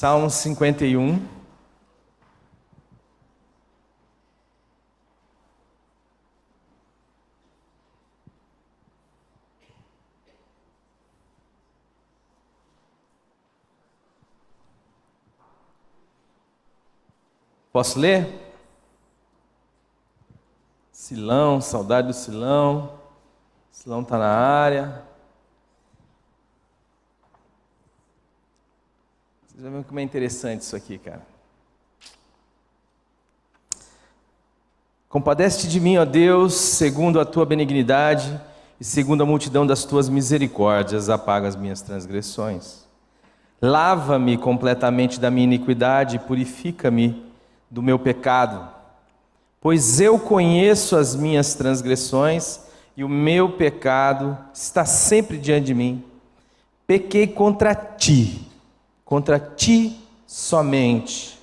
Salmo 51. Posso ler? Silão, saudade do Silão. Silão está na área. Vocês vão ver como é interessante isso aqui, cara. Compadece-te de mim, ó Deus, segundo a tua benignidade e segundo a multidão das tuas misericórdias, apaga as minhas transgressões. Lava-me completamente da minha iniquidade e purifica-me do meu pecado, pois eu conheço as minhas transgressões e o meu pecado está sempre diante de mim. Pequei contra ti somente,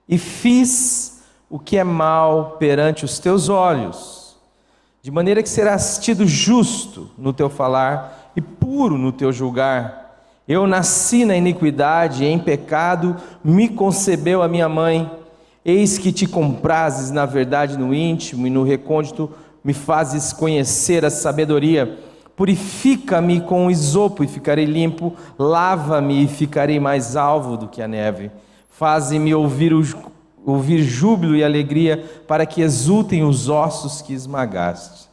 e fiz o que é mal perante os teus olhos, de maneira que serás tido justo no teu falar e puro no teu julgar. Eu nasci na iniquidade e em pecado me concebeu a minha mãe. Eis que te comprases na verdade no íntimo e no recôndito me fazes conhecer a sabedoria. Purifica-me com isopo e ficarei limpo, lava-me e ficarei mais alvo do que a neve. Faze-me ouvir júbilo e alegria, para que exultem os ossos que esmagaste.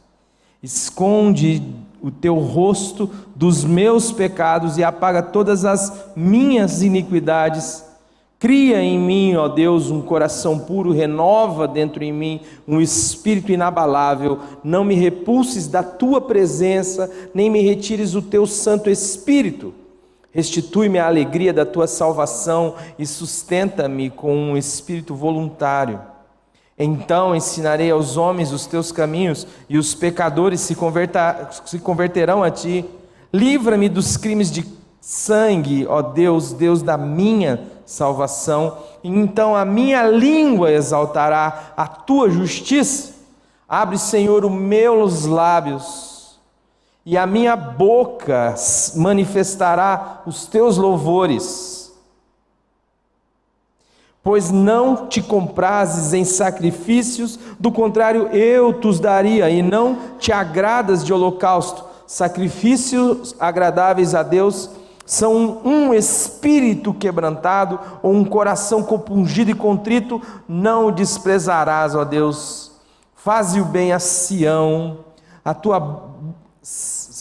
Esconde o teu rosto dos meus pecados e apaga todas as minhas iniquidades. Cria em mim, ó Deus, um coração puro, renova dentro em mim um espírito inabalável. Não me repulses da tua presença, nem me retires o teu Santo Espírito. Restitui-me a alegria da tua salvação e sustenta-me com um espírito voluntário. Então ensinarei aos homens os teus caminhos e os pecadores se converterão a ti. Livra-me dos crimes de sangue, ó Deus, Deus da minha salvação. Então a minha língua exaltará a tua justiça. Abre, Senhor, os meus lábios, e a minha boca manifestará os teus louvores. Pois não te comprazes em sacrifícios, do contrário eu te daria, e não te agradas de holocausto. Sacrifícios agradáveis a Deus são um espírito quebrantado, ou um coração compungido e contrito, não o desprezarás, ó Deus. Faze bem a Sião,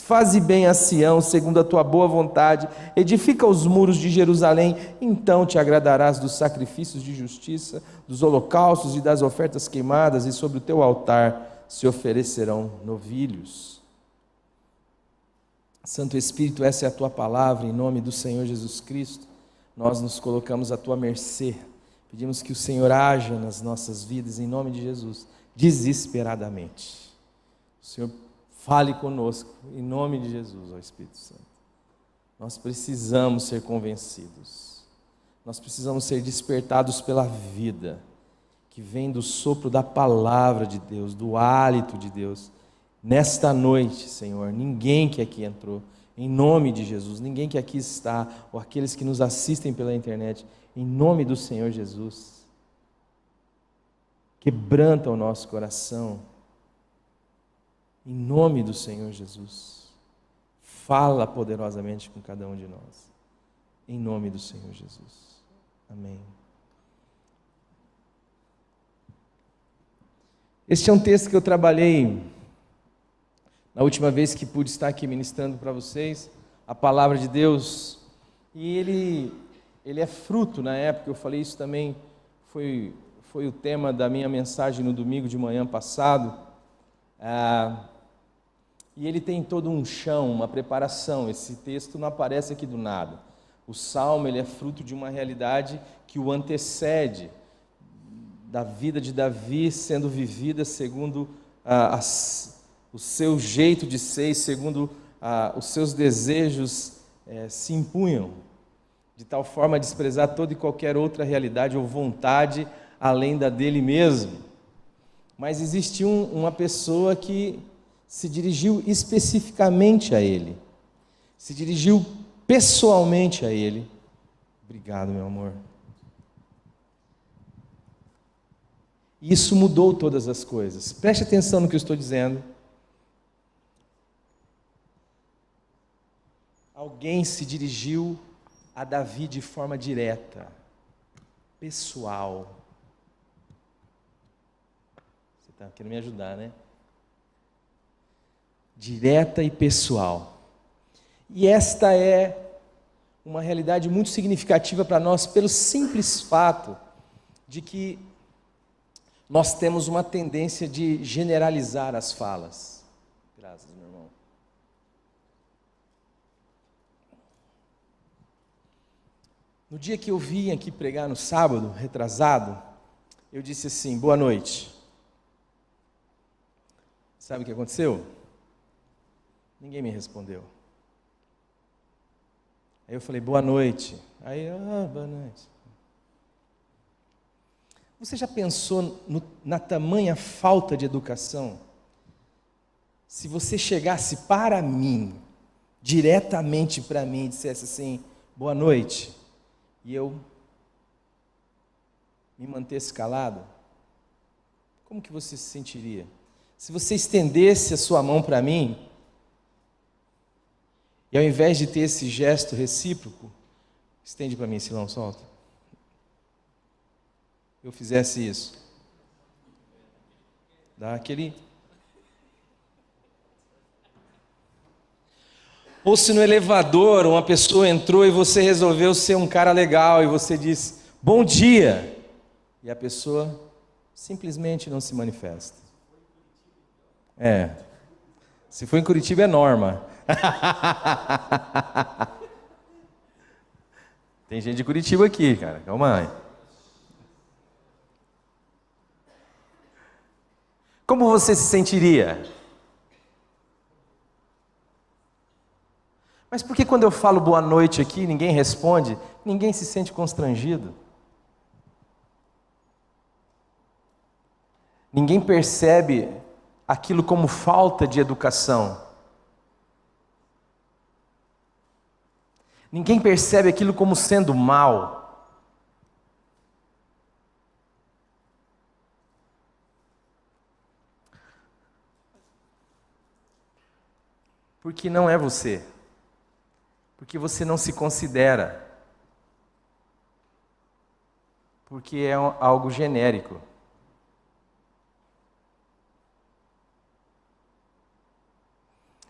faze bem a Sião, segundo a tua boa vontade, edifica os muros de Jerusalém, então te agradarás dos sacrifícios de justiça, dos holocaustos e das ofertas queimadas, e sobre o teu altar se oferecerão novilhos. Santo Espírito, essa é a tua palavra, em nome do Senhor Jesus Cristo, nós nos colocamos à tua mercê, pedimos que o Senhor haja nas nossas vidas, em nome de Jesus, desesperadamente. O Senhor fale conosco, em nome de Jesus, ó Espírito Santo. Nós precisamos ser convencidos, nós precisamos ser despertados pela vida, que vem do sopro da palavra de Deus, do hálito de Deus. Nesta noite, Senhor, ninguém que aqui entrou, em nome de Jesus, ninguém que aqui está, ou aqueles que nos assistem pela internet, em nome do Senhor Jesus, quebranta o nosso coração, em nome do Senhor Jesus, fala poderosamente com cada um de nós, em nome do Senhor Jesus, amém. Este é um texto que eu trabalhei na última vez que pude estar aqui ministrando para vocês a palavra de Deus, e ele é fruto, na época eu falei isso também, foi o tema da minha mensagem no domingo de manhã passado, e ele tem todo um chão, uma preparação. Esse texto não aparece aqui do nada. O Salmo, ele é fruto de uma realidade que o antecede, da vida de Davi sendo vivida segundo o seu jeito de ser, segundo os seus desejos se impunham, de tal forma a desprezar toda e qualquer outra realidade ou vontade além da dele mesmo. Mas existiu uma pessoa que se dirigiu especificamente a ele, se dirigiu pessoalmente a ele, Obrigado, meu amor. Isso mudou todas as coisas. Preste atenção no que eu estou dizendo. Alguém se dirigiu a Davi de forma direta, pessoal. Você está querendo me ajudar, né? Direta e pessoal. E esta é uma realidade muito significativa para nós, pelo simples fato de que nós temos uma tendência de generalizar as falas. Graças, meu irmão. No dia que eu vim aqui pregar no sábado, retrasado, eu disse assim: boa noite. Sabe o que aconteceu? Ninguém me respondeu. Aí eu falei, boa noite. Aí, boa noite. Você já pensou na tamanha falta de educação? Se você chegasse para mim, diretamente para mim, e dissesse assim, boa noite, e eu me mantesse calado, como que você se sentiria? Se você estendesse a sua mão para mim, e ao invés de ter esse gesto recíproco, estende para mim, Silão, solta. Eu fizesse isso. Dá aquele... Ou se no elevador uma pessoa entrou e você resolveu ser um cara legal e você disse, bom dia, e a pessoa simplesmente não se manifesta. Se for em Curitiba é norma. Tem gente de Curitiba aqui, cara, calma aí. Como você se sentiria? Mas por que quando eu falo boa noite aqui, ninguém responde? Ninguém se sente constrangido? Ninguém percebe aquilo como falta de educação? Ninguém percebe aquilo como sendo mal? Porque não é você. Porque você não se considera. Porque é algo genérico.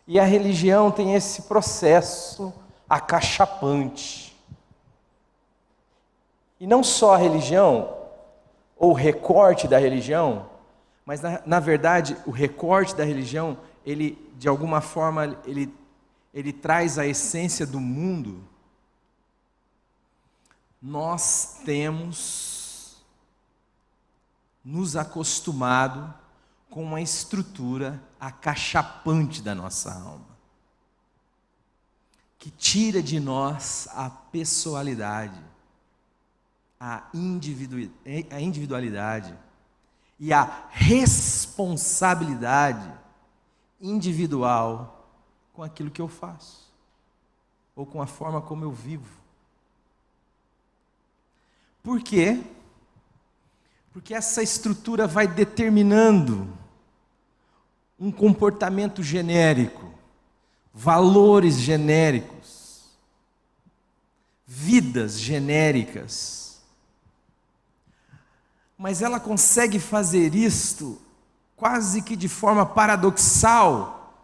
E a religião tem esse processo acachapante. E não só a religião, ou o recorte da religião, mas na verdade o recorte da religião, ele de alguma forma, ele traz a essência do mundo. Nós temos nos acostumado com uma estrutura acachapante da nossa alma, que tira de nós a pessoalidade, a individualidade e a responsabilidade individual com aquilo que eu faço, ou com a forma como eu vivo. Por quê? Porque essa estrutura vai determinando um comportamento genérico, valores genéricos, vidas genéricas. Mas ela consegue fazer isto quase que de forma paradoxal,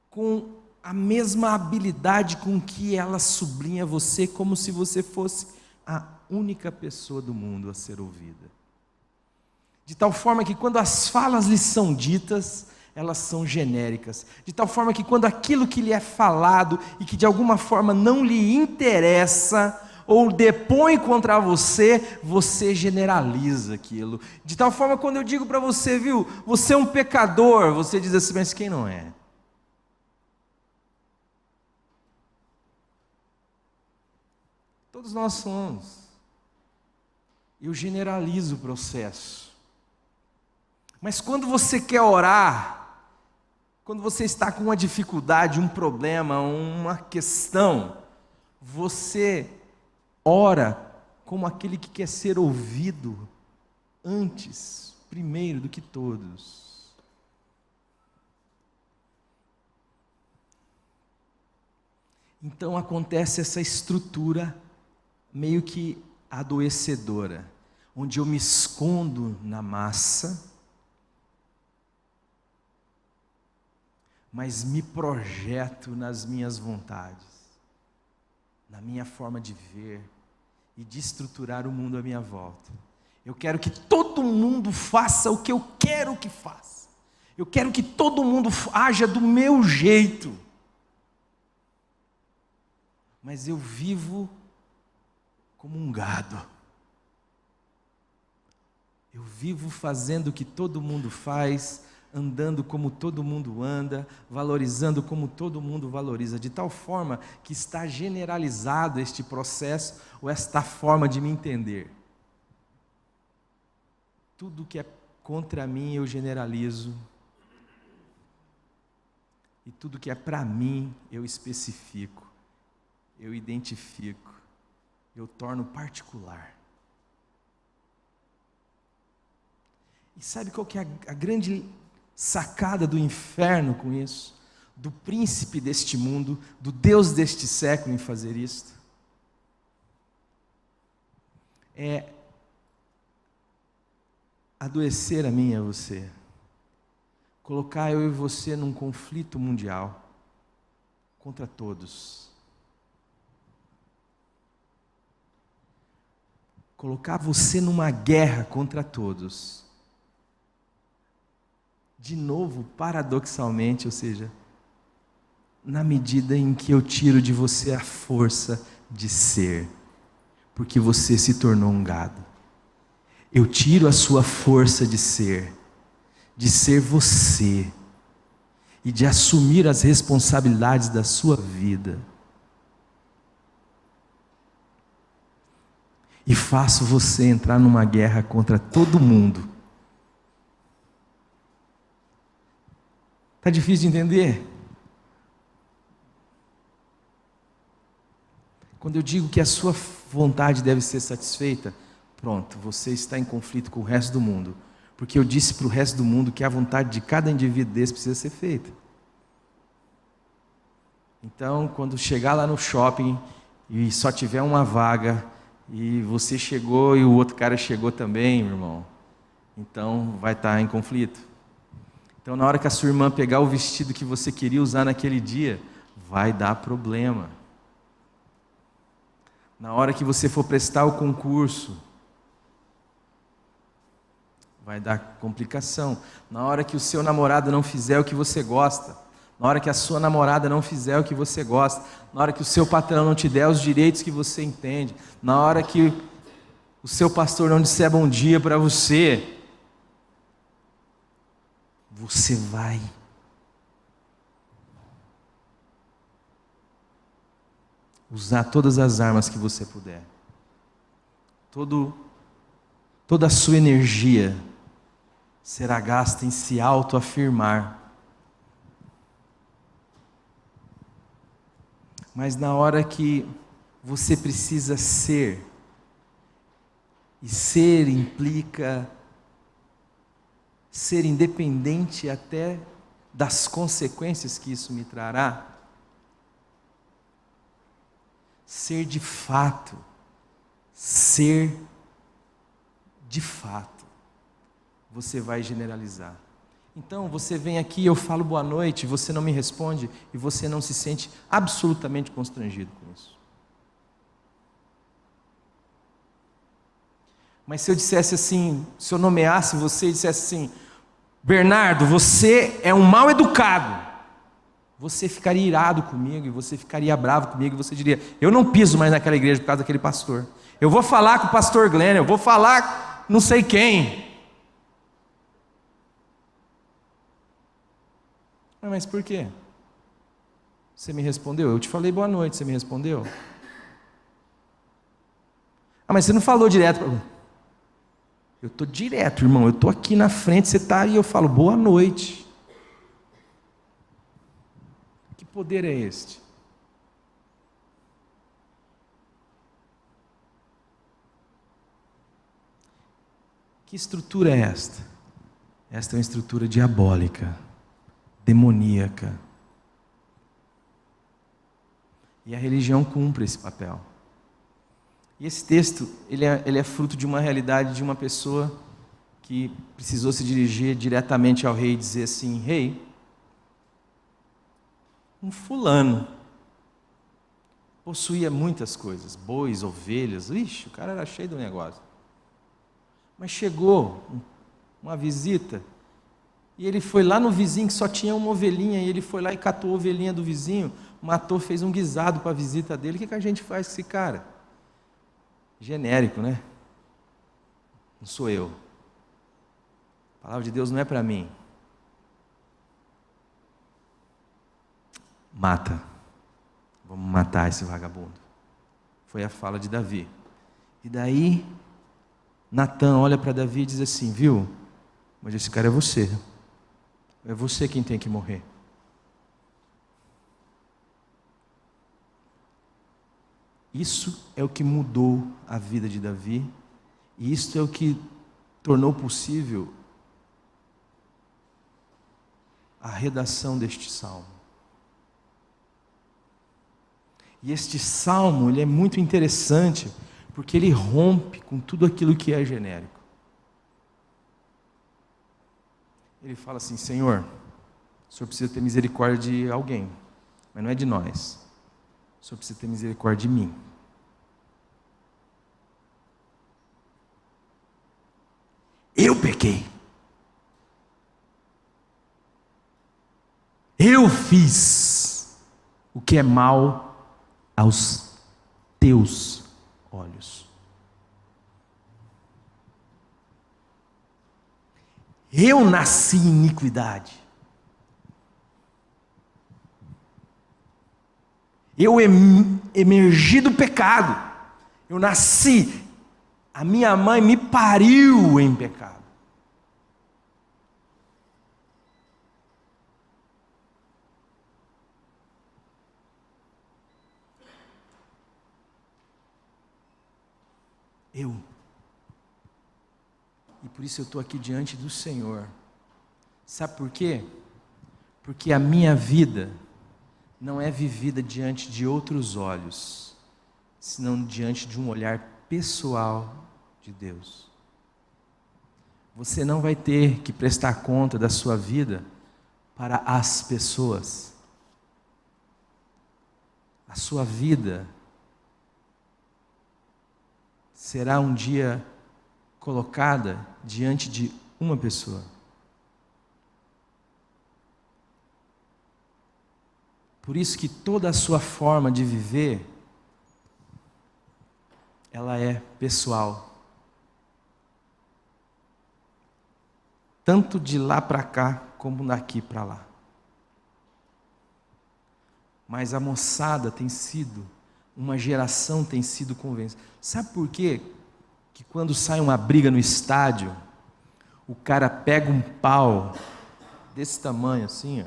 com a mesma habilidade com que ela sublinha você, como se você fosse a única pessoa do mundo a ser ouvida. De tal forma que quando as falas lhe são ditas, elas são genéricas. De tal forma que quando aquilo que lhe é falado e que de alguma forma não lhe interessa ou depõe contra você, você generaliza aquilo. De tal forma quando eu digo para você, viu, você é um pecador, você diz assim, mas quem não é? Todos nós somos. Eu generalizo o processo. Mas quando você quer orar, quando você está com uma dificuldade, um problema, uma questão, você ora como aquele que quer ser ouvido antes, primeiro do que todos. Então acontece essa estrutura meio que adoecedora, onde eu me escondo na massa, mas me projeto nas minhas vontades, na minha forma de ver e de estruturar o mundo à minha volta. Eu quero que todo mundo faça o que eu quero que faça. Eu quero que todo mundo haja do meu jeito. Mas eu vivo como um gado. Eu vivo fazendo o que todo mundo faz, andando como todo mundo anda, valorizando como todo mundo valoriza, de tal forma que está generalizado este processo, ou esta forma de me entender. Tudo que é contra mim eu generalizo, e tudo que é para mim eu especifico, eu identifico, eu torno particular. E sabe qual que é a grande sacada do inferno com isso? Do príncipe deste mundo, do Deus deste século em fazer isto? É adoecer a mim e a você. Colocar eu e você num conflito mundial contra todos. Colocar você numa guerra contra todos. De novo, paradoxalmente, ou seja, na medida em que eu tiro de você a força de ser, porque você se tornou um gado. Eu tiro a sua força de ser você, e de assumir as responsabilidades da sua vida. E faço você entrar numa guerra contra todo mundo. Está difícil de entender? Quando eu digo que a sua vontade deve ser satisfeita, pronto, você está em conflito com o resto do mundo. Porque eu disse para o resto do mundo que a vontade de cada indivíduo desse precisa ser feita. Então, quando chegar lá no shopping e só tiver uma vaga, e você chegou e o outro cara chegou também, meu irmão, então vai estar em conflito. Então, na hora que a sua irmã pegar o vestido que você queria usar naquele dia, vai dar problema. Na hora que você for prestar o concurso, vai dar complicação. Na hora que o seu namorado não fizer o que você gosta, na hora que a sua namorada não fizer o que você gosta, na hora que o seu patrão não te der os direitos que você entende, na hora que o seu pastor não disser bom dia para você, você vai usar todas as armas que você puder. Toda a sua energia será gasta em se autoafirmar. Mas na hora que você precisa ser, e ser implica ser independente até das consequências que isso me trará, ser de fato, você vai generalizar. Então você vem aqui, eu falo boa noite, você não me responde e você não se sente absolutamente constrangido com isso. Mas se eu dissesse assim, se eu nomeasse você e dissesse assim, Bernardo, você é um mal educado, você ficaria irado comigo e você ficaria bravo comigo e você diria, eu não piso mais naquela igreja por causa daquele pastor. Eu vou falar com o pastor Glenn, eu vou falar não sei quem. Mas por quê? Você me respondeu? Eu te falei boa noite, você me respondeu? Mas você não falou direto para mim. Eu estou direto, irmão, eu estou aqui na frente, você está aí, eu falo boa noite. Que poder é este? Que estrutura é esta? Esta é uma estrutura diabólica, demoníaca. E a religião cumpre esse papel. E esse texto, ele é fruto de uma realidade de uma pessoa que precisou se dirigir diretamente ao rei e dizer assim: rei, um fulano possuía muitas coisas, bois, ovelhas, ixi, o cara era cheio do negócio. Mas chegou uma visita, e ele foi lá no vizinho que só tinha uma ovelhinha, e ele foi lá e catou a ovelhinha do vizinho, matou, fez um guisado para a visita dele. O que a gente faz com esse cara? Genérico, né? Não sou eu. A palavra de Deus não é para mim. Mata. Vamos matar esse vagabundo. Foi a fala de Davi. E daí, Natã olha para Davi e diz assim: viu? Mas esse cara é você. É você quem tem que morrer. Isso é o que mudou a vida de Davi, e isso é o que tornou possível a redação deste salmo. E este salmo, ele é muito interessante, porque ele rompe com tudo aquilo que é genérico. Ele fala assim: Senhor, o Senhor precisa ter misericórdia de alguém, mas não é de nós. O Senhor precisa ter misericórdia de mim. Eu pequei. Eu fiz o que é mal aos teus olhos. Eu nasci em iniquidade. Eu emergi do pecado. Eu nasci. A minha mãe me pariu em pecado. Eu. E por isso eu estou aqui diante do Senhor. Sabe por quê? Porque a minha vida não é vivida diante de outros olhos, senão diante de um olhar pessoal de Deus. Você não vai ter que prestar conta da sua vida para as pessoas. A sua vida será um dia colocada diante de uma pessoa. Por isso que toda a sua forma de viver, ela é pessoal. Tanto de lá para cá, como daqui para lá. Mas a moçada tem sido, uma geração tem sido convencida. Sabe por quê? Que quando sai uma briga no estádio, o cara pega um pau desse tamanho assim, ó,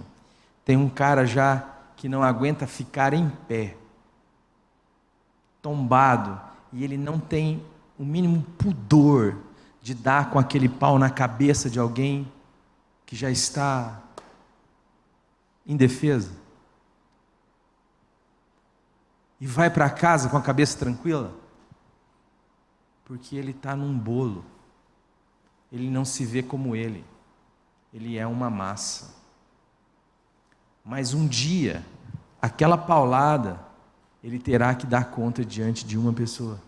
tem um cara já que não aguenta ficar em pé, tombado, e ele não tem o mínimo pudor de dar com aquele pau na cabeça de alguém que já está indefesa. E vai para casa com a cabeça tranquila, porque ele está num bolo, ele não se vê como ele é uma massa. Mas um dia, aquela paulada, ele terá que dar conta diante de uma pessoa.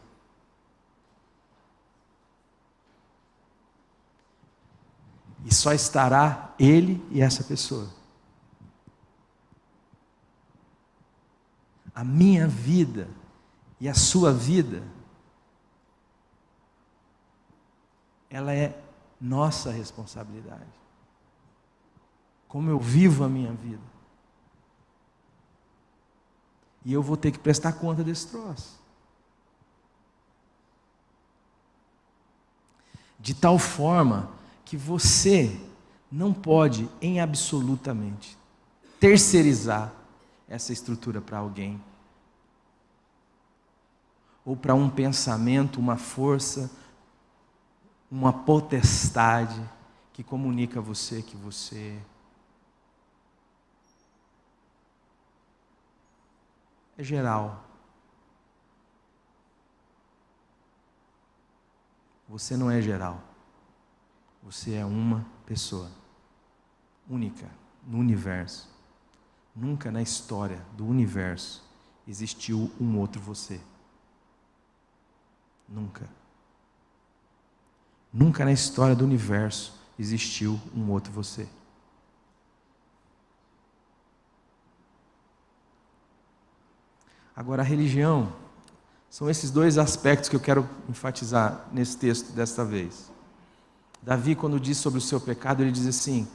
E só estará ele e essa pessoa. A minha vida e a sua vida, ela é nossa responsabilidade. Como eu vivo a minha vida. E eu vou ter que prestar conta desse troço. De tal forma que você não pode, em absolutamente, terceirizar essa estrutura para alguém. Ou para um pensamento, uma força, uma potestade que comunica a você que você é geral. Você não é geral. Você é uma pessoa única no universo. Nunca na história do universo existiu um outro você. Nunca. Nunca na história do universo existiu um outro você. Agora, a religião, são esses dois aspectos que eu quero enfatizar nesse texto desta vez. Davi, quando diz sobre o seu pecado, ele diz assim: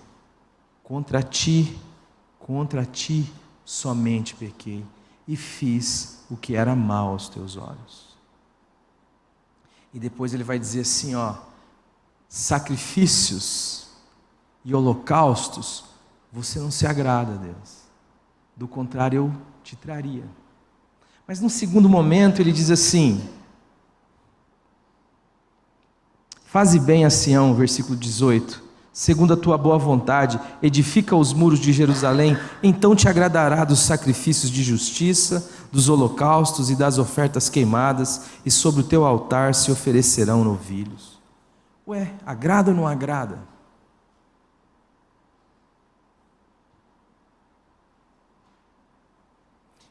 contra ti somente pequei e fiz o que era mal aos teus olhos. E depois ele vai dizer assim, sacrifícios e holocaustos, você não se agrada a Deus. Do contrário, eu te traria. Mas no segundo momento ele diz assim: faze bem a Sião, versículo 18, segundo a tua boa vontade, edifica os muros de Jerusalém, então te agradará dos sacrifícios de justiça, dos holocaustos e das ofertas queimadas, e sobre o teu altar se oferecerão novilhos. Ué, agrada ou não agrada?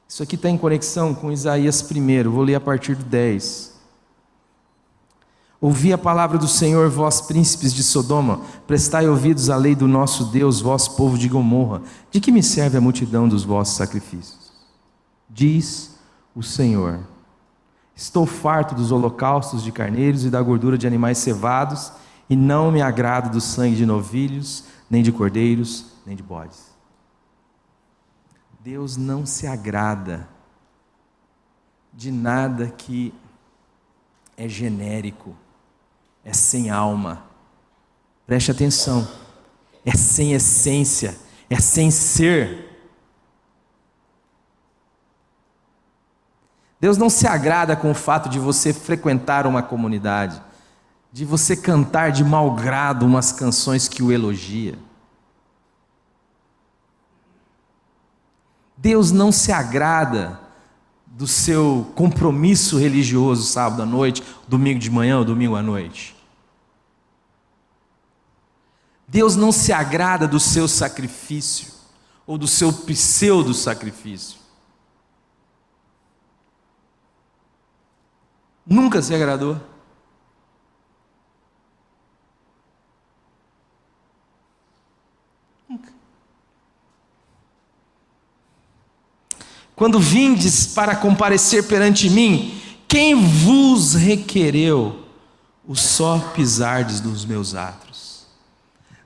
Isso aqui está em conexão com Isaías 1, vou ler a partir do 10. Ouvi a palavra do Senhor, vós príncipes de Sodoma, prestai ouvidos à lei do nosso Deus, vós povo de Gomorra, de que me serve a multidão dos vossos sacrifícios? Diz o Senhor: estou farto dos holocaustos de carneiros e da gordura de animais cevados, e não me agrado do sangue de novilhos, nem de cordeiros, nem de bodes. Deus não se agrada de nada que é genérico, é sem alma. Preste atenção, é sem essência, é sem ser. Deus não se agrada com o fato de você frequentar uma comunidade, de você cantar de mau grado umas canções que o elogia. Deus não se agrada do seu compromisso religioso sábado à noite, domingo de manhã ou domingo à noite. Deus não se agrada do seu sacrifício ou do seu pseudo-sacrifício. Nunca se agradou. Nunca. Quando vindes para comparecer perante mim, quem vos requereu o só pisardes dos meus atos?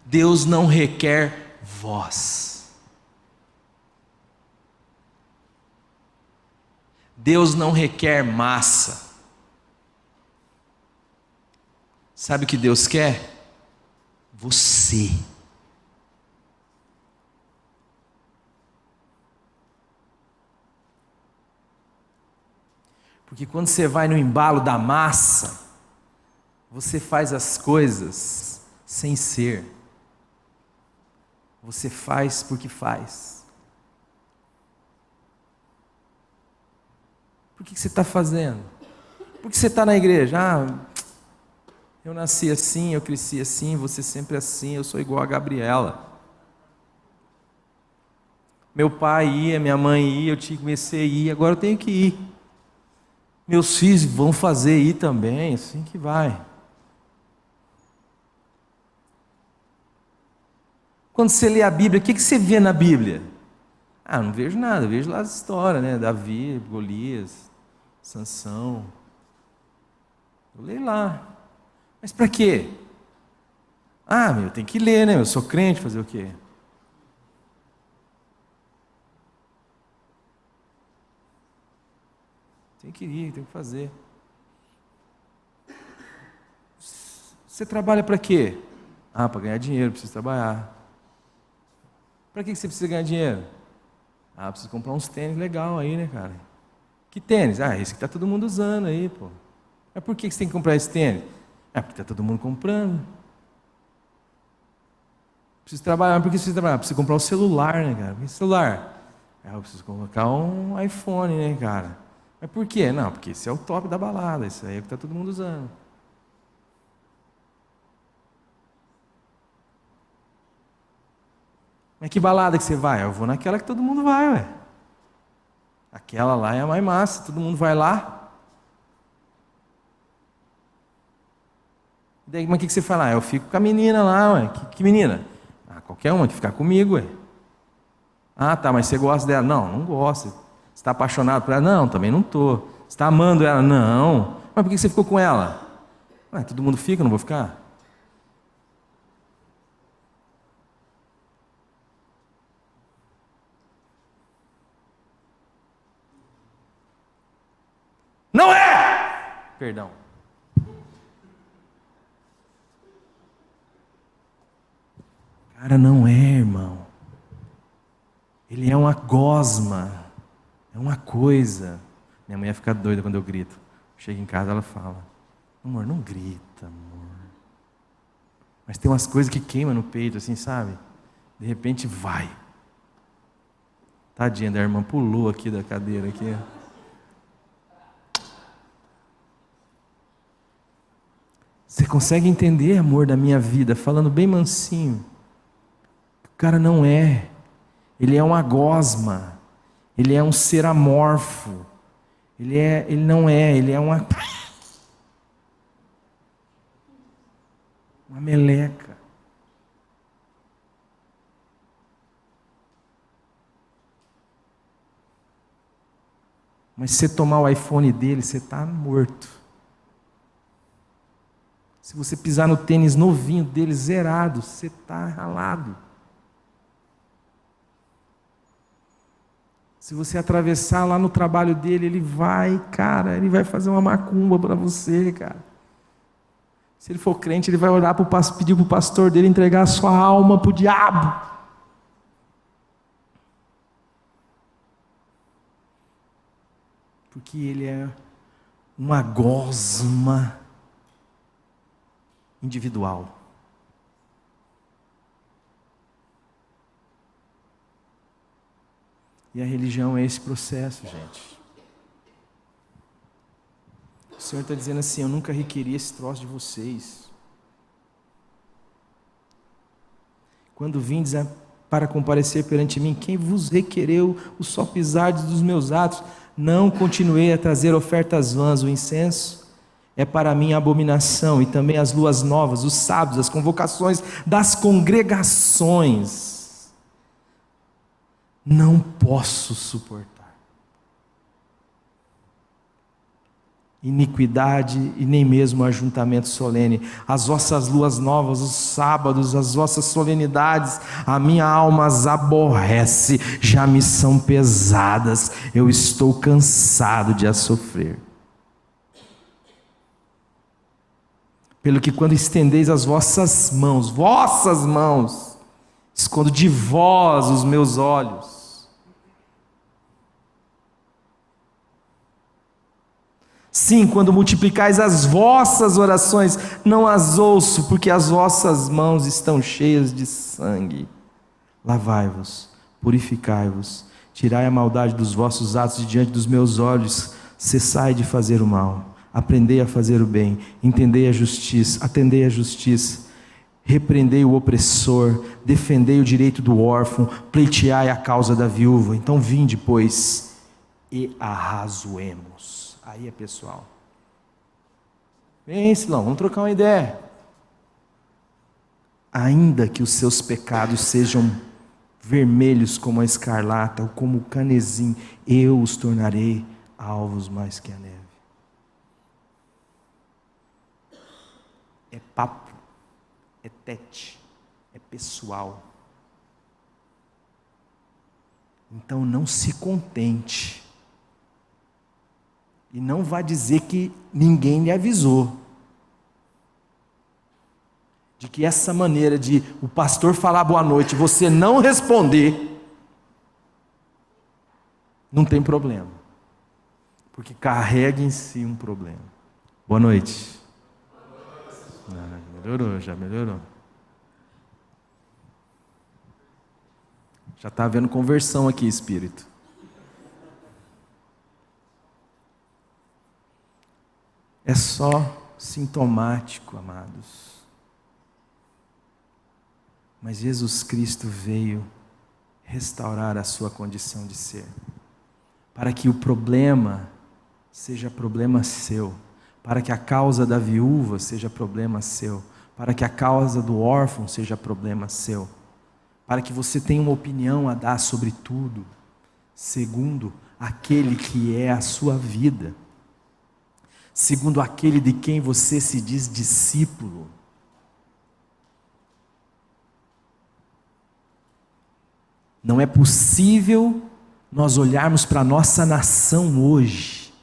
Deus não requer vós. Deus não requer massa. Sabe o que Deus quer? Você. Porque quando você vai no embalo da massa, você faz as coisas sem ser. Você faz porque faz. Por que você está fazendo? Por que você está na igreja? Eu nasci assim, eu cresci assim, você sempre assim, eu sou igual a Gabriela. Meu pai ia, minha mãe ia, eu comecei a ir, agora eu tenho que ir. Meus filhos vão fazer ir também, assim que vai. Quando você lê a Bíblia, o que você vê na Bíblia? Não vejo nada, vejo lá as histórias, né? Davi, Golias, Sansão. Eu leio lá. Mas para quê? Tem que ler, né? Eu sou crente, fazer o quê? Tem que ir, tem que fazer. Você trabalha para quê? Para ganhar dinheiro, precisa trabalhar. Para que você precisa ganhar dinheiro? Precisa comprar uns tênis legal aí, né, cara? Que tênis? Esse que está todo mundo usando aí, pô. Mas por que você tem que comprar esse tênis? É porque está todo mundo comprando. Preciso trabalhar, mas por que preciso trabalhar? Preciso comprar um celular, né, cara? Que celular? Eu preciso colocar um iPhone, né, cara? Mas por quê? Não, porque esse é o top da balada, isso aí é o que está todo mundo usando. Mas que balada que você vai? Eu vou naquela que todo mundo vai, ué. Aquela lá é a mais massa, todo mundo vai lá. Daí, mas o que você fala? Eu fico com a menina lá, ué. Que menina? Qualquer uma que ficar comigo, ué. Tá, mas você gosta dela? Não, não gosto. Você está apaixonado por ela? Não, também não estou. Você está amando ela? Não. Mas por que você ficou com ela? Todo mundo fica, não vou ficar? Não é! Perdão. Cara, não é, irmão. Ele é uma gosma. É uma coisa. Minha mulher fica doida quando eu grito. Chego em casa, ela fala: amor, não grita, amor. Mas tem umas coisas que queimam no peito, assim, sabe? De repente vai. Tadinha da irmã, pulou aqui da cadeira aqui. Você consegue entender, amor, da minha vida, falando bem mansinho? O cara não é. Ele é uma gosma. Ele é um ser amorfo. Ele não é, ele é uma meleca. Mas se você tomar o iPhone dele, você está morto. Se você pisar no tênis novinho dele, zerado, você está ralado. Se você atravessar lá no trabalho dele, ele vai fazer uma macumba para você, cara. Se ele for crente, ele vai orar pedir para o pastor dele entregar a sua alma para o diabo. Porque ele é uma gosma individual. E a religião é esse processo, gente. O Senhor está dizendo assim: eu nunca requeri esse troço de vocês. Quando vindes para comparecer perante mim, quem vos requereu o só pisardes dos meus atos? Não continuei a trazer ofertas vãs. O incenso é para mim a abominação, e também as luas novas, os sábados, as convocações das congregações. Não posso suportar iniquidade e nem mesmo ajuntamento solene. As vossas luas novas, os sábados, as vossas solenidades, a minha alma as aborrece, já me são pesadas, eu estou cansado de as sofrer. Pelo que quando estendeis as vossas mãos, escondo de vós os meus olhos. Sim, quando multiplicais as vossas orações, não as ouço, porque as vossas mãos estão cheias de sangue. Lavai-vos, purificai-vos, tirai a maldade dos vossos atos de diante dos meus olhos, cessai de fazer o mal, aprendei a fazer o bem, entendei a justiça, atendei a justiça, repreendei o opressor, defendei o direito do órfão, pleiteai a causa da viúva. Então vinde, pois, e arrazoemos. Aí é pessoal. Vem, Silão, vamos trocar uma ideia. Ainda que os seus pecados sejam vermelhos como a escarlata ou como o canesim, eu os tornarei alvos mais que a neve. É papo, é tete, é pessoal. Então não se contente. E não vá dizer que ninguém lhe avisou. De que essa maneira de o pastor falar boa noite, você não responder, não tem problema. Porque carrega em si um problema. Boa noite. Melhorou, já melhorou. Já está havendo conversão aqui, Espírito. É só sintomático, amados. Mas Jesus Cristo veio restaurar a sua condição de ser, para que o problema seja problema seu, para que a causa da viúva seja problema seu, para que a causa do órfão seja problema seu, para que você tenha uma opinião a dar sobre tudo, segundo aquele que é a sua vida, segundo aquele de quem você se diz discípulo. Não é possível nós olharmos para a nossa nação hoje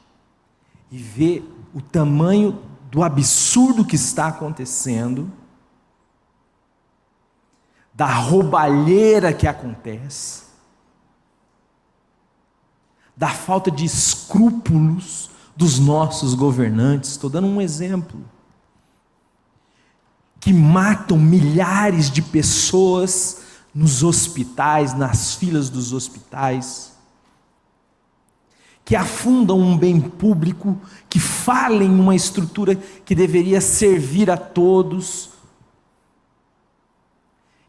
e ver o tamanho do absurdo que está acontecendo, da roubalheira que acontece, da falta de escrúpulos dos nossos governantes. Estou dando um exemplo. Que matam milhares de pessoas nos hospitais, nas filas dos hospitais, que afundam um bem público, que falem uma estrutura que deveria servir a todos,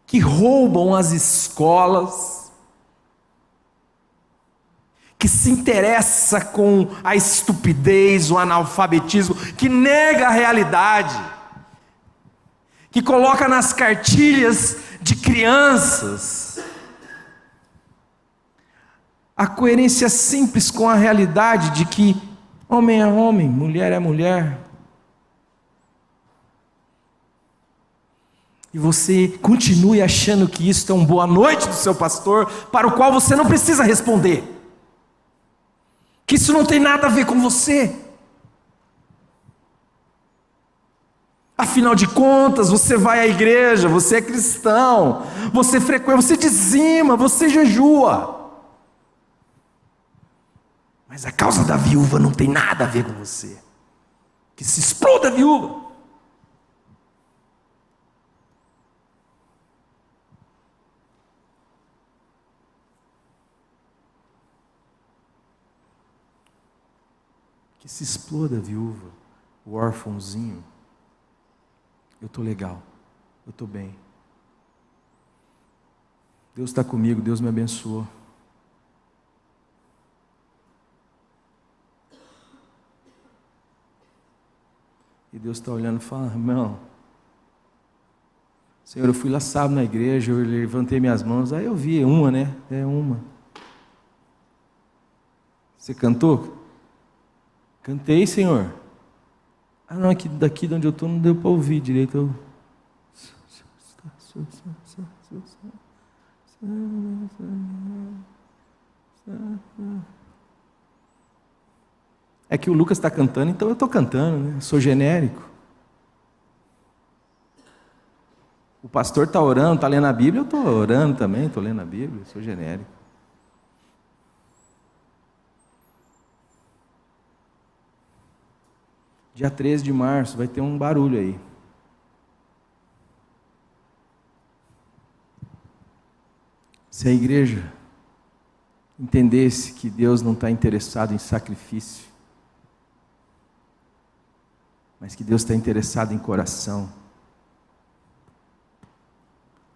que roubam as escolas, que se interessa com a estupidez, o analfabetismo, que nega a realidade, que coloca nas cartilhas de crianças a coerência simples com a realidade de que homem é homem, mulher é mulher. E você continue achando que isso é uma boa noite do seu pastor, para o qual você não precisa responder, que isso não tem nada a ver com você. Afinal de contas, você vai à igreja, você é cristão, você frequenta, você dizima, você jejua. Mas a causa da viúva não tem nada a ver com você. Que se exploda a viúva. Que se exploda a viúva, o órfãozinho. Eu estou legal, eu estou bem. Deus está comigo, Deus me abençoou. E Deus está olhando e fala: irmão, Senhor, eu fui lá sábado na igreja, eu levantei minhas mãos, aí eu vi uma, né? É uma. Você cantou? Cantei, Senhor. Ah, não, aqui, daqui de onde eu estou não deu para ouvir direito. É que o Lucas está cantando, então eu estou cantando, né? Eu sou genérico. O pastor está orando, está lendo a Bíblia, eu estou orando também, estou lendo a Bíblia, eu sou genérico. Dia 13 de março vai ter um barulho aí. Se a igreja entendesse que Deus não está interessado em sacrifício, mas que Deus está interessado em coração,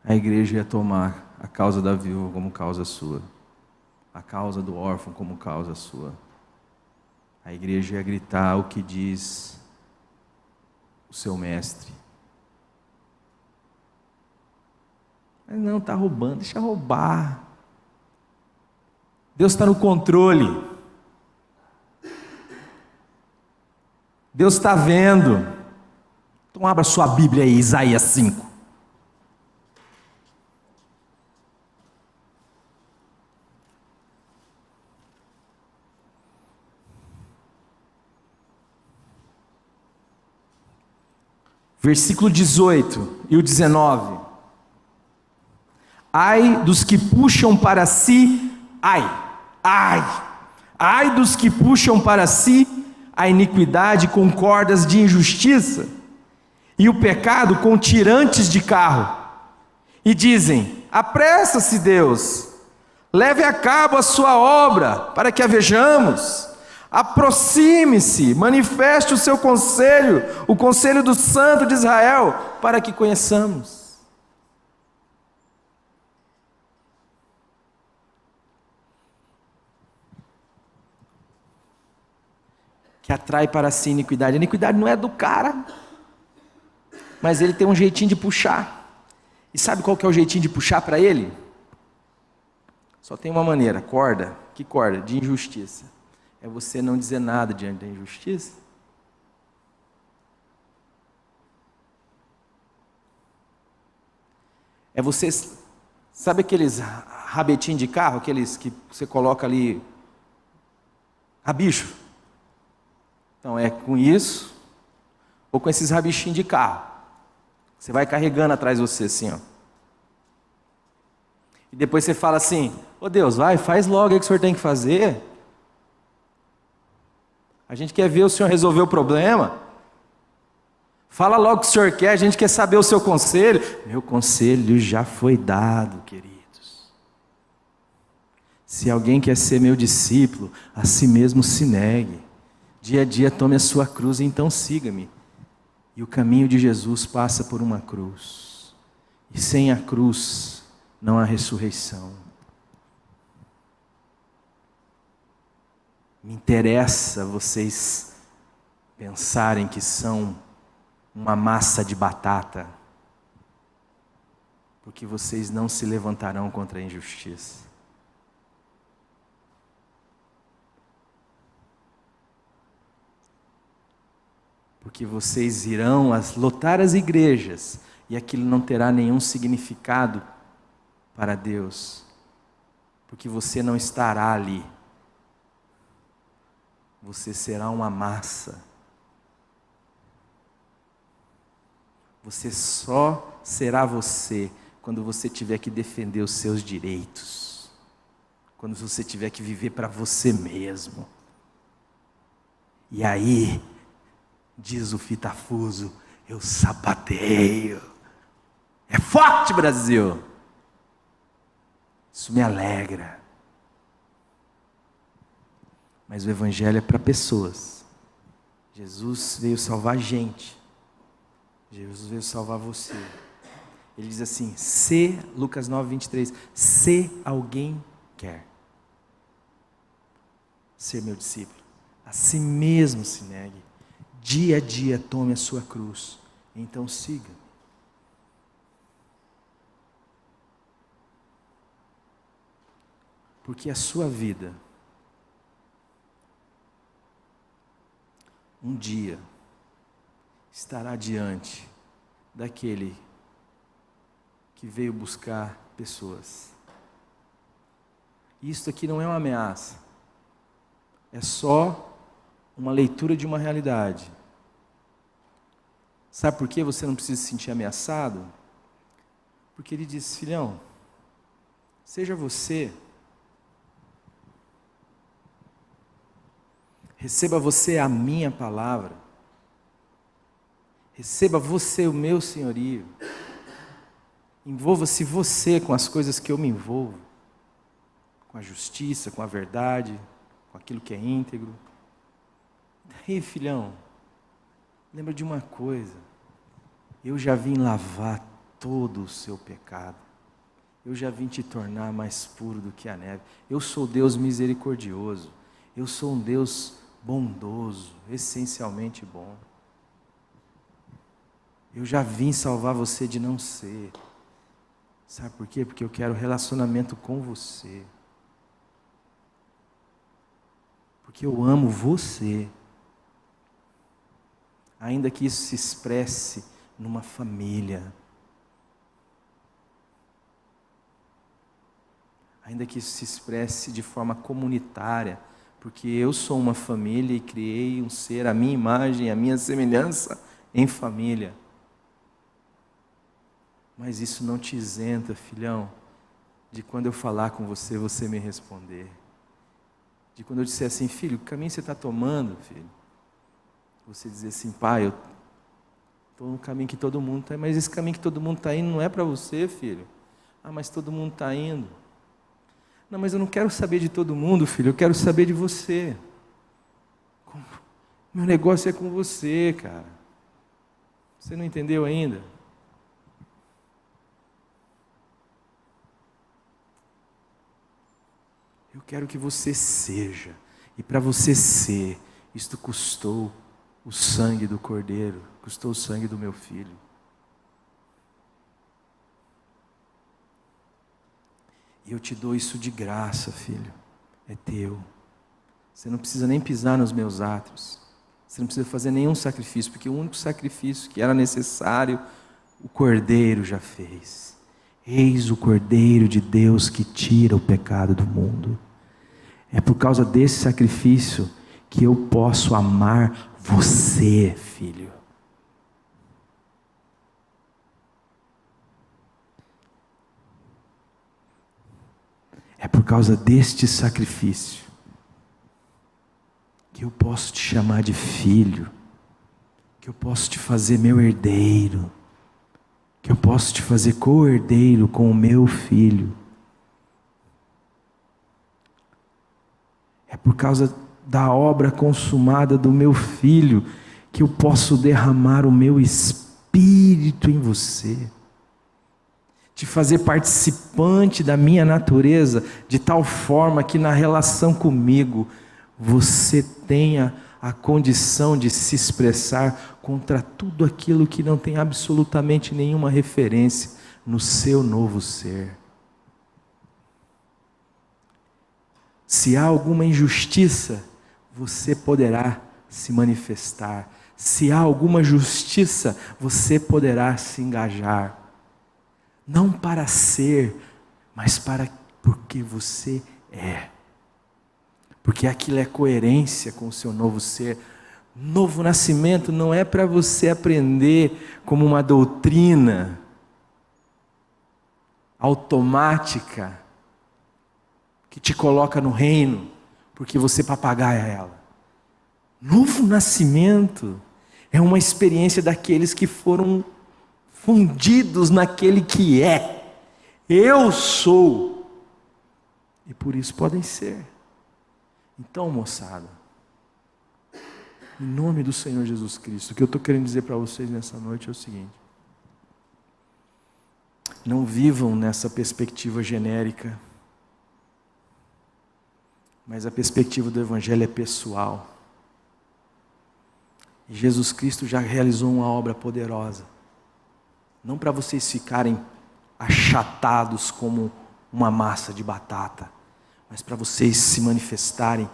a igreja ia tomar a causa da viúva como causa sua, a causa do órfão como causa sua. A igreja ia gritar o que diz o seu mestre. Mas não, está roubando, deixa roubar. Deus está no controle. Deus está vendo. Então abra sua Bíblia aí, Isaías 5. Versículo 18 e o 19. Ai dos que puxam para si, ai dos que puxam para si a iniquidade com cordas de injustiça e o pecado com tirantes de carro, e dizem: apressa-se, Deus, leve a cabo a sua obra, para que a vejamos. Aproxime-se, manifeste o seu conselho, o conselho do Santo de Israel, para que conheçamos. Que atrai para si iniquidade. A iniquidade não é do cara, mas ele tem um jeitinho de puxar. E sabe qual que é o jeitinho de puxar para ele? Só tem uma maneira: corda. Que corda? De injustiça. É você não dizer nada diante da injustiça. É você, sabe aqueles rabetinhos de carro, aqueles que você coloca ali, rabicho? Então é com isso, ou com esses rabichinhos de carro. Você vai carregando atrás de você assim, ó. E depois você fala assim: ô Deus, vai, faz logo o que o Senhor tem que fazer. A gente quer ver o Senhor resolver o problema. Fala logo o que o Senhor quer, a gente quer saber o seu conselho. Meu conselho já foi dado, queridos. Se alguém quer ser meu discípulo, a si mesmo se negue. Dia a dia tome a sua cruz e então siga-me. E o caminho de Jesus passa por uma cruz. E sem a cruz não há ressurreição. Me interessa vocês pensarem que são uma massa de batata, porque vocês não se levantarão contra a injustiça. Porque vocês irão lotar as igrejas, e aquilo não terá nenhum significado para Deus, porque você não estará ali. Você será uma massa. Você só será você quando você tiver que defender os seus direitos. Quando você tiver que viver para você mesmo. E aí, diz o Fitafuso, eu sapateio. É forte, Brasil! Isso me alegra. Mas o Evangelho é para pessoas. Jesus veio salvar gente. Jesus veio salvar você. Ele diz assim: se, Lucas 9, 23, se alguém quer ser meu discípulo, a si mesmo se negue, dia a dia tome a sua cruz, então siga. Porque a sua vida um dia estará diante daquele que veio buscar pessoas. Isso aqui não é uma ameaça, é só uma leitura de uma realidade. Sabe por que você não precisa se sentir ameaçado? Porque ele diz: filhão, seja você. Receba você a minha palavra. Receba você o meu senhorio. Envolva-se você com as coisas que eu me envolvo. Com a justiça, com a verdade, com aquilo que é íntegro. Daí, filhão, lembra de uma coisa. Eu já vim lavar todo o seu pecado. Eu já vim te tornar mais puro do que a neve. Eu sou Deus misericordioso. Eu sou um Deus bondoso, essencialmente bom. Eu já vim salvar você de não ser. Sabe por quê? Porque eu quero relacionamento com você. Porque eu amo você. Ainda que isso se expresse numa família. Ainda que isso se expresse de forma comunitária. Porque eu sou uma família e criei um ser à minha imagem, à minha semelhança, em família. Mas isso não te isenta, filhão, de quando eu falar com você, você me responder. De quando eu disser assim: filho, que caminho você está tomando, filho? Você dizer assim: pai, eu Estou no caminho que todo mundo está indo. Mas esse caminho que todo mundo está indo não é para você, filho. Ah, mas todo mundo está indo. Não, mas eu não quero saber de todo mundo, filho. Eu quero saber de você. Meu negócio é com você, cara. Você não entendeu ainda? Eu quero que você seja. E para você ser, isto custou o sangue do Cordeiro, custou o sangue do meu filho. E eu te dou isso de graça, filho. É teu. Você não precisa nem pisar nos meus átrios. Você não precisa fazer nenhum sacrifício, porque o único sacrifício que era necessário, o Cordeiro já fez. Eis o Cordeiro de Deus que tira o pecado do mundo. É por causa desse sacrifício que eu posso amar você, filho. É por causa deste sacrifício que eu posso te chamar de filho, que eu posso te fazer meu herdeiro, que eu posso te fazer co-herdeiro com o meu filho. É por causa da obra consumada do meu filho que eu posso derramar o meu espírito em você, te fazer participante da minha natureza, de tal forma que na relação comigo você tenha a condição de se expressar contra tudo aquilo que não tem absolutamente nenhuma referência no seu novo ser. Se há alguma injustiça, você poderá se manifestar. Se há alguma justiça, você poderá se engajar. Não para ser, mas porque você é. Porque aquilo é coerência com o seu novo ser. Novo nascimento não é para você aprender como uma doutrina automática que te coloca no reino porque você papagaia ela. Novo nascimento é uma experiência daqueles que foram fundidos naquele que é. Eu sou. E por isso podem ser. Então, moçada, em nome do Senhor Jesus Cristo, o que eu estou querendo dizer para vocês nessa noite é o seguinte: não vivam nessa perspectiva genérica, mas a perspectiva do Evangelho é pessoal. E Jesus Cristo já realizou uma obra poderosa, não para vocês ficarem achatados como uma massa de batata, mas para vocês se manifestarem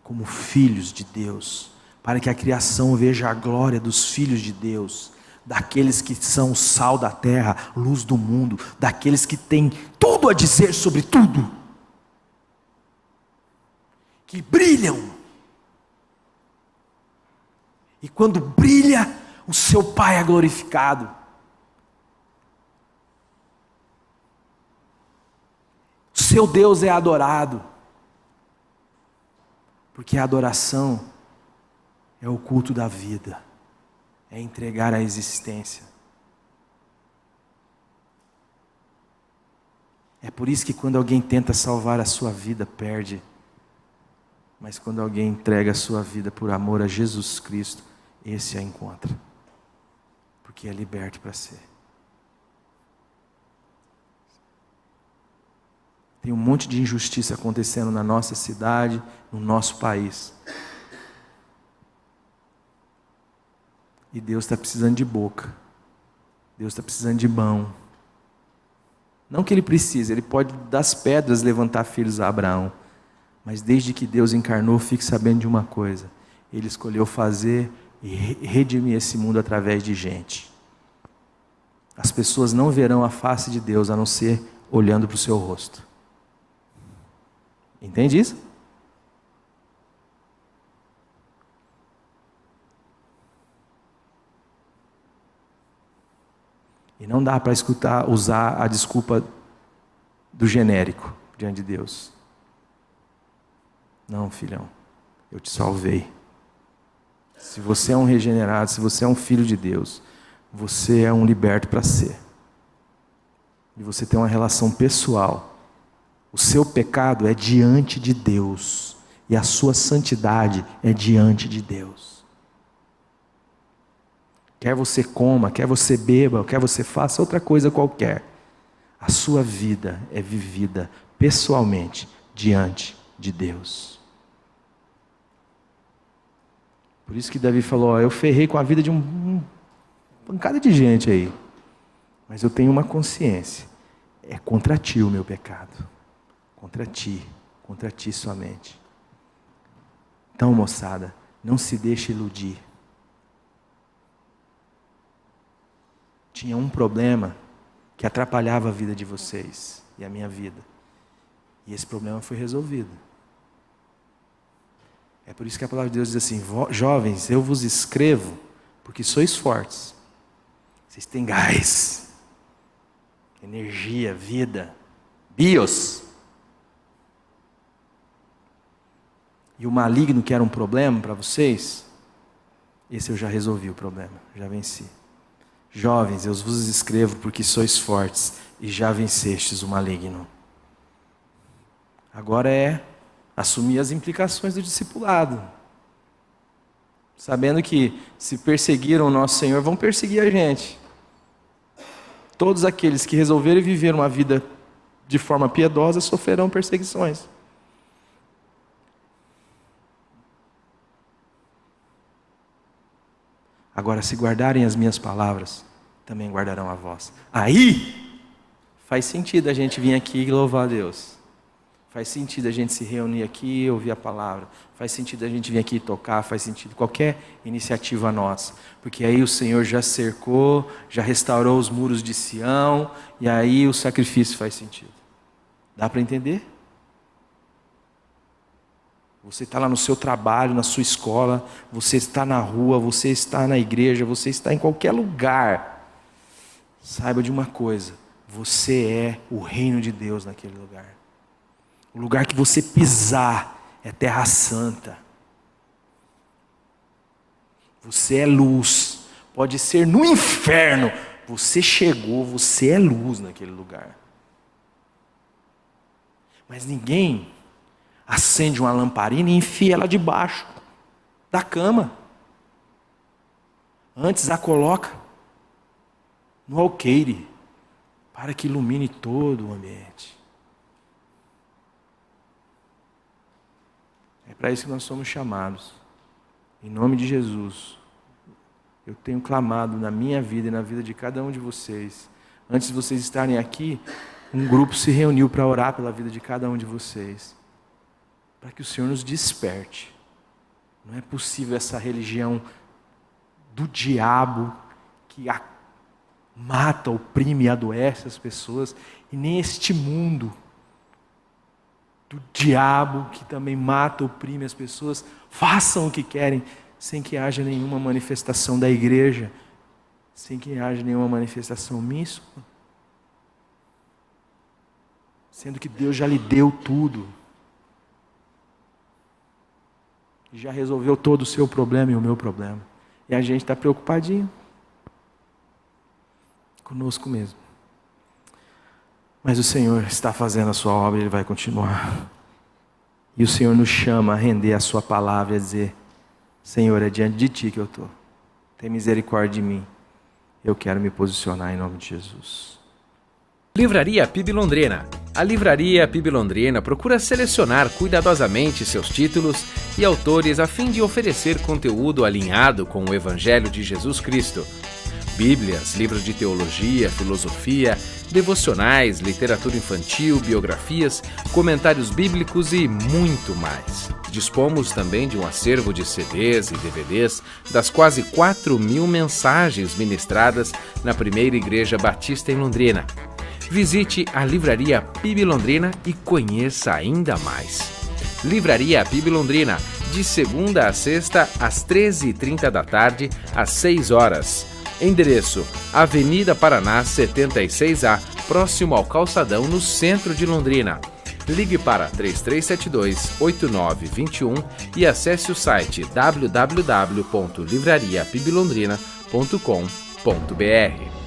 como filhos de Deus, para que a criação veja a glória dos filhos de Deus, daqueles que são o sal da terra, luz do mundo, daqueles que têm tudo a dizer sobre tudo, que brilham, e quando brilha, o seu Pai é glorificado. Seu Deus é adorado, porque a adoração é o culto da vida, é entregar a existência. É por isso que quando alguém tenta salvar a sua vida, perde, mas quando alguém entrega a sua vida por amor a Jesus Cristo, esse a encontra, porque é liberto para ser. Tem um monte de injustiça acontecendo na nossa cidade, no nosso país. E Deus está precisando de boca. Deus está precisando de mão. Não que Ele precise, Ele pode das pedras levantar filhos a Abraão. Mas desde que Deus encarnou, fique sabendo de uma coisa: Ele escolheu fazer e redimir esse mundo através de gente. As pessoas não verão a face de Deus a não ser olhando para o seu rosto. Entende isso? E não dá para usar a desculpa do genérico diante de Deus. Não, filhão, eu te salvei. Se você é um regenerado, se você é um filho de Deus, você é um liberto para ser. E você tem uma relação pessoal. O seu pecado é diante de Deus. E a sua santidade é diante de Deus. Quer você coma, quer você beba, quer você faça outra coisa qualquer, a sua vida é vivida pessoalmente diante de Deus. Por isso que Davi falou, eu ferrei com a vida de uma pancada de gente aí. Mas eu tenho uma consciência. É contra ti o meu pecado. Contra ti somente. Então, moçada, não se deixe iludir. Tinha um problema que atrapalhava a vida de vocês e a minha vida. E esse problema foi resolvido. É por isso que a palavra de Deus diz assim, jovens, eu vos escrevo porque sois fortes. Vocês têm gás, energia, vida, bios. E o maligno que era um problema para vocês, esse eu já resolvi o problema, já venci. Jovens, eu vos escrevo porque sois fortes e já vencestes o maligno. Agora é assumir as implicações do discipulado. Sabendo que se perseguiram o nosso Senhor, vão perseguir a gente. Todos aqueles que resolverem viver uma vida de forma piedosa sofrerão perseguições. Agora, se guardarem as minhas palavras, também guardarão a vossa. Aí, faz sentido a gente vir aqui e louvar a Deus. Faz sentido a gente se reunir aqui e ouvir a palavra. Faz sentido a gente vir aqui e tocar. Faz sentido qualquer iniciativa nossa. Porque aí o Senhor já cercou, já restaurou os muros de Sião, e aí o sacrifício faz sentido. Dá para entender? Você está lá no seu trabalho, na sua escola, você está na rua, você está na igreja, você está em qualquer lugar. Saiba de uma coisa, você é o reino de Deus naquele lugar. O lugar que você pisar é terra santa. Você é luz. Pode ser no inferno. Você chegou, você é luz naquele lugar. Mas ninguém acende uma lamparina e enfia ela debaixo da cama. Antes a coloca no alqueire, para que ilumine todo o ambiente. É para isso que nós somos chamados. Em nome de Jesus, eu tenho clamado na minha vida e na vida de cada um de vocês. Antes de vocês estarem aqui, um grupo se reuniu para orar pela vida de cada um de vocês. Para que o Senhor nos desperte. Não é possível essa religião do diabo que mata, oprime e adoece as pessoas, e nem este mundo do diabo que também mata, oprime as pessoas, façam o que querem, sem que haja nenhuma manifestação da igreja, sem que haja nenhuma manifestação mística, sendo que Deus já lhe deu tudo. Já resolveu todo o seu problema e o meu problema. E a gente está preocupadinho conosco mesmo. Mas o Senhor está fazendo a sua obra e Ele vai continuar. E o Senhor nos chama a render a sua palavra e a dizer, Senhor, é diante de Ti que eu estou. Tem misericórdia de mim. Eu quero me posicionar em nome de Jesus. Livraria PIB Londrina. A Livraria PIB Londrina procura selecionar cuidadosamente seus títulos e autores a fim de oferecer conteúdo alinhado com o Evangelho de Jesus Cristo. Bíblias, livros de teologia, filosofia, devocionais, literatura infantil, biografias, comentários bíblicos e muito mais. Dispomos também de um acervo de CDs e DVDs das quase 4.000 mensagens ministradas na primeira Igreja Batista em Londrina. Visite a Livraria PIB Londrina e conheça ainda mais. Livraria PIB Londrina, de segunda a sexta, às 13h30 da tarde, às 6 horas. Endereço: Avenida Paraná 76A, próximo ao Calçadão, no centro de Londrina. Ligue para 3372-8921 e acesse o site www.livrariapiblondrina.com.br. www.livraria.pib.com.br.